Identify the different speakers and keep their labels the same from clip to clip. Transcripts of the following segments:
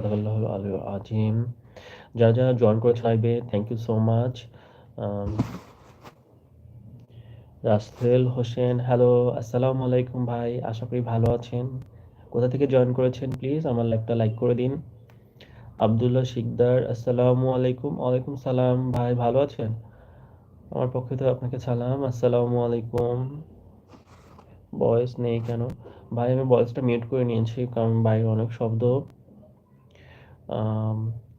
Speaker 1: সাদাকাল্লাহুল আলিয়্যুল আযীম। যারা, যারা জয়েন করেছেন লাইভে thank you so much. Rasel Hossain hello, আসসালামু আলাইকুম ভাই। আশা করি ভালো আছেন। কোথা থেকে জয়েন করেছেন প্লিজ আমার লাইভটা লাইক করে দিন। আব্দুল্লাহ শিকদার আসসালামু আলাইকুম। ওয়ালাইকুম সালাম ভাই, ভালো আছেন? আমার পক্ষ থেকে আপনাকে সালাম। আসসালামু আলাইকুম। ভয়েস নেই কেন ভাই? আমি ভয়েসটা মিউট করে নিয়েছি কারণ বাইরে অনেক শব্দ।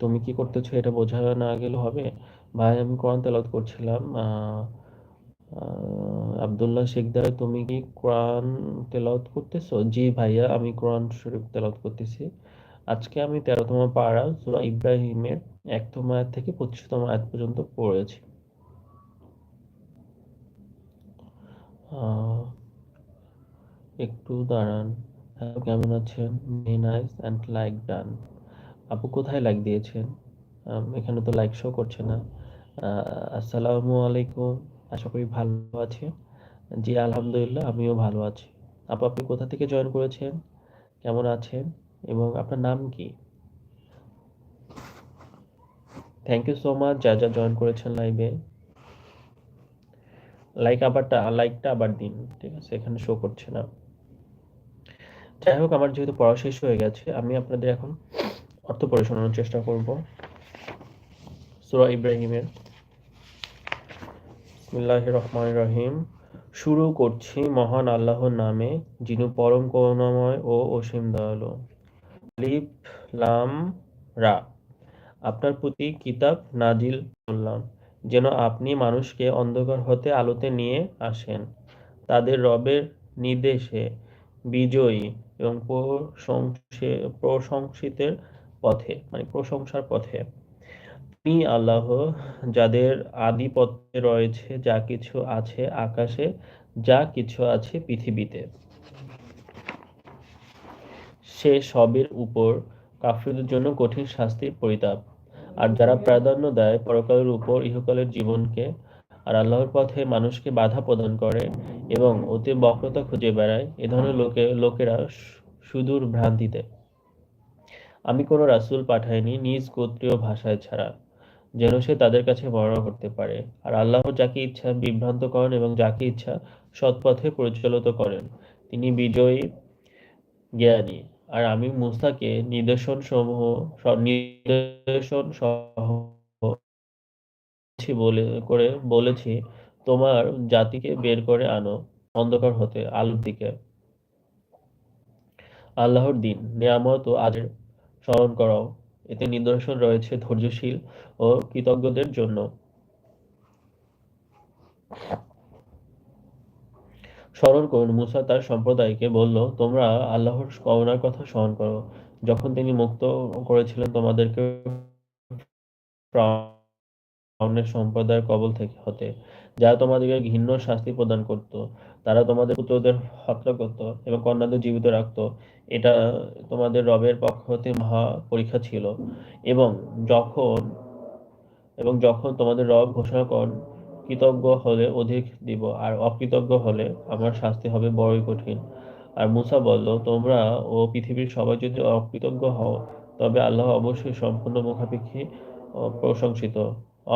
Speaker 1: তুমি কি করতেছো এটা বোঝা না গেলে হবে? ভাই আমি কোরআন তেলাওয়াত করছিলাম। আব্দুল্লাহ শিকদার তুমি কি কোরআন তেলাওয়াত করতেছো? জি ভাইয়া, আমি কোরআন শরীফ তেলাওয়াত করতেছি। আজকে আমি 13তম পারা সূরা ইব্রাহিমের 1তম আয়াত থেকে 25তম আয়াত পর্যন্ত পড়েছি। একটু দাঁড়ান। হ্যালো, কেমন আছেন? Very nice and like done. আপু কোথায় লাইক দিয়েছেন? এখানে তো লাইক শো করছে না। আসসালামু আলাইকুম। আশা করি ভালো আছে। জি আলহামদুলিল্লাহ, আমিও ভালো আছি। আপু আপনি কোথা থেকে জয়েন করেছেন? কেমন আছেন? এবং আপনার নাম কি? থ্যাংক ইউ সো মাচ যা যা জয়েন করেছেন লাইভে। লাইকটা আবার দিন, ঠিক আছে? এখানে শো করছে না। যাই হোক, আমার যেহেতু পড়া শেষ হয়ে গেছে, আমি আপনাদের এখন অর্থ পড়ে শোনানোর চেষ্টা করব সূরা ইব্রাহিমের। বিসমিল্লাহির রহমানির রহিম। শুরু করছি মহান আল্লাহর নামে, যিনি পরম করুণাময় ও অসীম দয়ালু। আলিফ লাম রা। আপনার প্রতি কিতাব নাজিল করলাম, যেন আপনি মানুষকে অন্ধকার হতে আলোতে নিয়ে আসেন, তাদের রবের নির্দেশে বিজয়ী এবং প্রশংসিতের পথে, মানে প্রশংসার পথে। তিনি আল্লাহ, যাদের আধিপত্যে রয়েছে যা কিছু আছে আকাশে, যা কিছু আছে পৃথিবীতে। সে সবের উপর কাফিরদের জন্য কঠিন শাস্তির পরিতাপ। আর যারা প্রাধান্য দেয় পরকালের উপর ইহকালের জীবনকে, আর আল্লাহর পথে মানুষকে বাধা প্রদান করে এবং অতি বক্রতা খুঁজে বেড়ায়, এ ধরনের লোকেরা সুদূর ভ্রান্তিতে। আমি কোনো রাসূল পাঠাইনি নিজ গোত্রীয় ভাষায় ছাড়া, যেন সে তাদের কাছে বর্ণনা করতে পারে। আর আল্লাহ যাকে ইচ্ছা বিভ্রান্ত করেন এবং যাকে ইচ্ছা সৎপথে পরিচালিত করেন। তিনি বিজয়ী, জ্ঞানী। আর আমি মূসাকে নিদর্শন সহ বলেছি, তোমার জাতিকে বের করে আনো অন্ধকার হতে আলোর দিকে। আল্লাহর দিন, নিয়ামত ও আজের স্মরণ করাও। এতে নিদর্শন রয়েছে ধৈর্যশীল ও কৃতজ্ঞদের জন্য। স্মরণ করুন, মুসা তার সম্প্রদায়কে বলল, তোমরা আল্লাহর করুণার কথা স্মরণ করো, যখন তিনি মুক্ত করেছিলেন তোমাদেরকে ফিরআউনের সম্প্রদায়ের কবল হতে, যারা তোমাদেরকে ঘৃণ্য শাস্তি প্রদান করত। তারা তোমাদের পুত্রদের হত্যা করত এবং কন্যাদের জীবিত রাখত। এটা তোমাদের রবের পক্ষ হতে মহা পরীক্ষা ছিল। এবং যখন এবং যখন তোমাদের রব ঘোষণা করেন, কৃতজ্ঞ হলে অধিক দিব, আর অকৃতজ্ঞ হলে আমার শাস্তি হবে বড়ই কঠিন। আর মূসা বলল, তোমরা ও পৃথিবীর সবাই যদি অকৃতজ্ঞ হও, তবে আল্লাহ অবশ্যই সম্পূর্ণ মুখাপেক্ষী ও প্রশংসিত,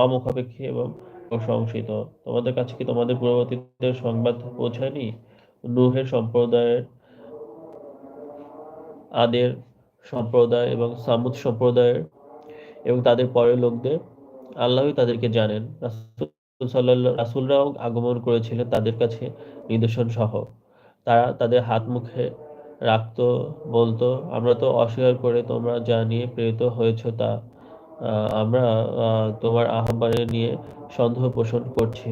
Speaker 1: অমুখাপেক্ষী এবং প্রশংসিত। তোমাদের কাছে কি তোমাদের পূর্ববর্তীদের সংবাদ পৌঁছায়নি? নূহের সম্প্রদায়ের, আদের সম্প্রদায় এবং সামুদ সম্প্রদায়ের এবং তাদের পরের লোকদের? আল্লাহই তাদেরকে জানেন। রাসূলরাও আগমন করেছিলেন তাদের কাছে নিদর্শন সহ। তারা তাদের হাত মুখে রাখত, বলতো, আমরা তো অস্বীকার করে তোমরা যা নিয়ে প্রেরিত হয়েছ আমরা তোমার আহ্বানে নিয়ে সন্দেহ পোষণ করছি।